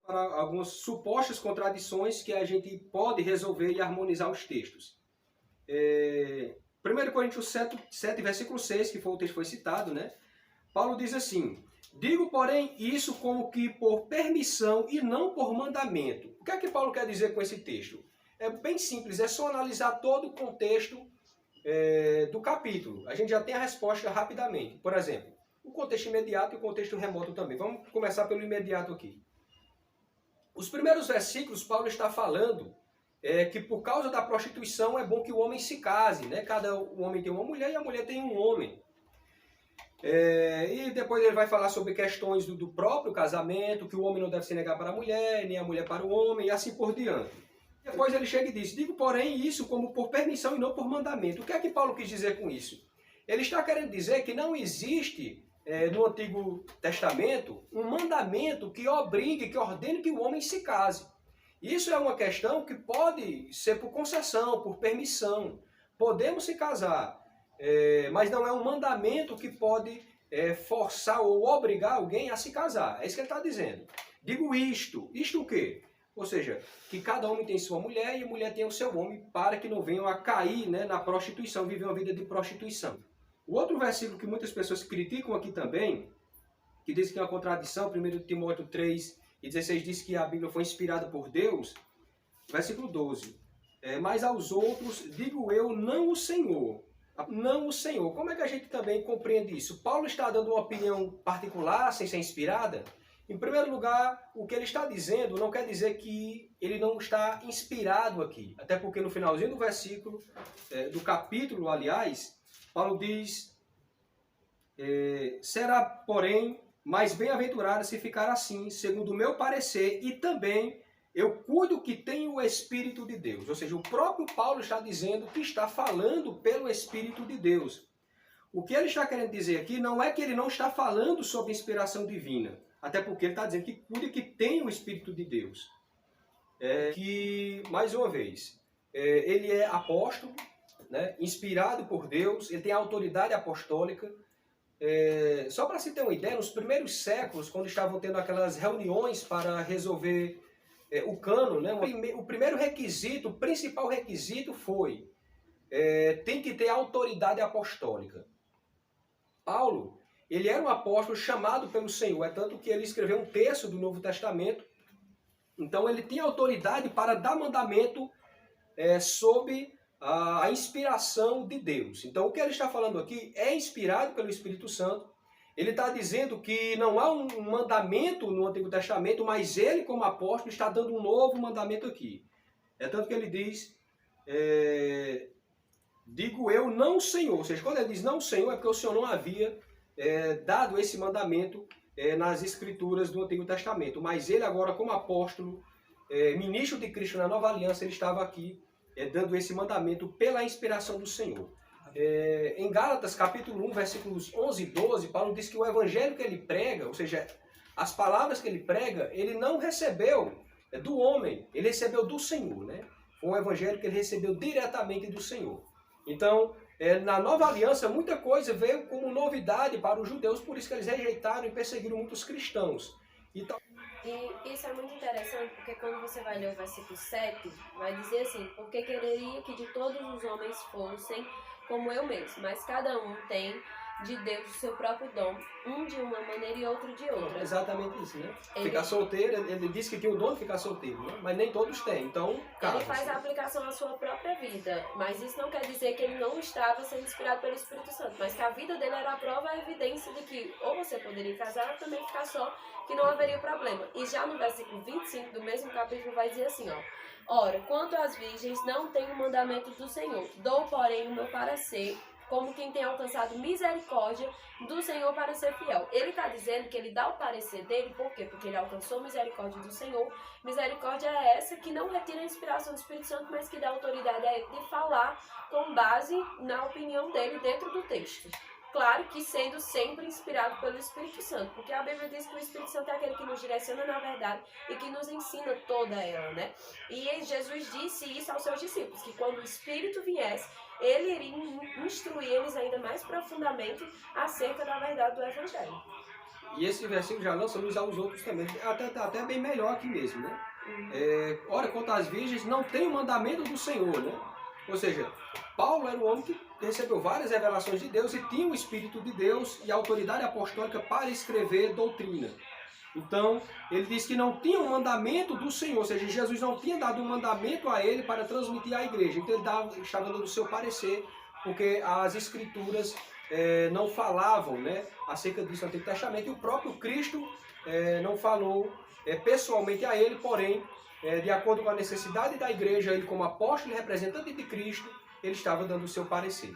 para algumas supostas contradições que a gente pode resolver e harmonizar os textos. 1 Coríntios 7, versículo 6, que foi o texto que foi citado, né? Paulo diz assim: digo, porém, isso como que por permissão e não por mandamento. O que é que Paulo quer dizer com esse texto? É bem simples, é só analisar todo o contexto do capítulo. A gente já tem a resposta rapidamente. Por exemplo, o contexto imediato e o contexto remoto também. Vamos começar pelo imediato aqui. Os primeiros versículos, Paulo está falando que por causa da prostituição é bom que o homem se case, né? Cada homem tem uma mulher e a mulher tem um homem. E depois ele vai falar sobre questões do próprio casamento, que o homem não deve se negar para a mulher, nem a mulher para o homem, e assim por diante. Depois ele chega e diz: digo, porém, isso como por permissão e não por mandamento. O que é que Paulo quis dizer com isso? Ele está querendo dizer que não existe no Antigo Testamento um mandamento que obrigue, que ordene que o homem se case. Isso é uma questão que pode ser por concessão, por permissão. Podemos se casar, mas não é um mandamento que pode forçar ou obrigar alguém a se casar. É isso que ele está dizendo. Digo isto o quê? Ou seja, que cada homem tem sua mulher e a mulher tem o seu homem, para que não venham a cair, né, na prostituição, viver uma vida de prostituição. O outro versículo que muitas pessoas criticam aqui também, que diz que é uma contradição, 1 Timóteo 3:16 diz que a Bíblia foi inspirada por Deus, versículo 12. Mas aos outros digo eu, não o Senhor. Não o Senhor. Como é que a gente também compreende isso? Paulo está dando uma opinião particular, sem ser inspirada? Em primeiro lugar, o que ele está dizendo não quer dizer que ele não está inspirado aqui. Até porque no finalzinho do versículo, do capítulo, aliás, Paulo diz: será, porém, mais bem-aventurado se ficar assim, segundo o meu parecer, e também eu cuido que tenho o Espírito de Deus. Ou seja, o próprio Paulo está dizendo que está falando pelo Espírito de Deus. O que ele está querendo dizer aqui não é que ele não está falando sobre inspiração divina, até porque ele está dizendo que cuida que tem o Espírito de Deus. Que, mais uma vez, ele é apóstolo, né, inspirado por Deus, ele tem autoridade apostólica. Só para se ter uma ideia, nos primeiros séculos, quando estavam tendo aquelas reuniões para resolver o cânon, né, o primeiro requisito, o principal requisito foi tem que ter autoridade apostólica. Paulo, ele era um apóstolo chamado pelo Senhor, é tanto que ele escreveu um terço do Novo Testamento. Então ele tinha autoridade para dar mandamento sob a inspiração de Deus. Então o que ele está falando aqui é inspirado pelo Espírito Santo. Ele está dizendo que não há um mandamento no Antigo Testamento, mas ele, como apóstolo, está dando um novo mandamento aqui. É tanto que ele diz, digo eu, não o Senhor. Ou seja, quando ele diz não o Senhor, é porque o Senhor não havia dado esse mandamento nas Escrituras do Antigo Testamento. Mas ele agora, como apóstolo, ministro de Cristo na Nova Aliança, ele estava aqui dando esse mandamento pela inspiração do Senhor. Em Gálatas, capítulo 1, versículos 11 e 12, Paulo diz que o evangelho que ele prega, ou seja, as palavras que ele prega, ele não recebeu do homem, ele recebeu do Senhor, né? Foi um evangelho que ele recebeu diretamente do Senhor. Então, na Nova Aliança, muita coisa veio como novidade para os judeus, por isso que eles rejeitaram e perseguiram muitos cristãos. Então, e isso é muito interessante, porque quando você vai ler o versículo 7, vai dizer assim: porque quereria que de todos os homens fossem como eu mesmo, mas cada um tem de Deus o seu próprio dom, um de uma maneira e outro de outra. Exatamente isso, né? Ficar solteiro, ele disse que tinha o dom de ficar solteiro, né? Mas nem todos têm, então ele faz a aplicação na sua própria vida, mas isso não quer dizer que ele não estava sendo inspirado pelo Espírito Santo, mas que a vida dele era a prova, a evidência de que ou você poderia casar ou também ficar só, que não haveria problema. E já no versículo 25 do mesmo capítulo vai dizer assim, ó: ora, quanto às virgens, não tenho o mandamento do Senhor, dou, porém, o meu parecer, como quem tem alcançado misericórdia do Senhor para ser fiel. Ele está dizendo que ele dá o parecer dele, por quê? Porque ele alcançou misericórdia do Senhor. Misericórdia é essa que não retira a inspiração do Espírito Santo, mas que dá autoridade a ele de falar com base na opinião dele dentro do texto. Claro que sendo sempre inspirado pelo Espírito Santo, porque a Bíblia diz que o Espírito Santo é aquele que nos direciona na verdade e que nos ensina toda ela, né? E Jesus disse isso aos seus discípulos, que quando o Espírito viesse, ele iria instruir eles ainda mais profundamente acerca da verdade do Evangelho. E esse versículo já lança luz aos outros também, até bem melhor aqui mesmo, né? Ora, quanto às virgens, não tem o mandamento do Senhor, né? Ou seja, Paulo era um homem que recebeu várias revelações de Deus e tinha o Espírito de Deus e a autoridade apostólica para escrever doutrina. Então, ele diz que não tinha um mandamento do Senhor, ou seja, Jesus não tinha dado um mandamento a ele para transmitir à igreja. Então, ele estava dando o seu parecer, porque as Escrituras não falavam, né, acerca disso no Antigo Testamento, e o próprio Cristo não falou pessoalmente a ele, porém, de acordo com a necessidade da igreja, ele como apóstolo e representante de Cristo, ele estava dando o seu parecer.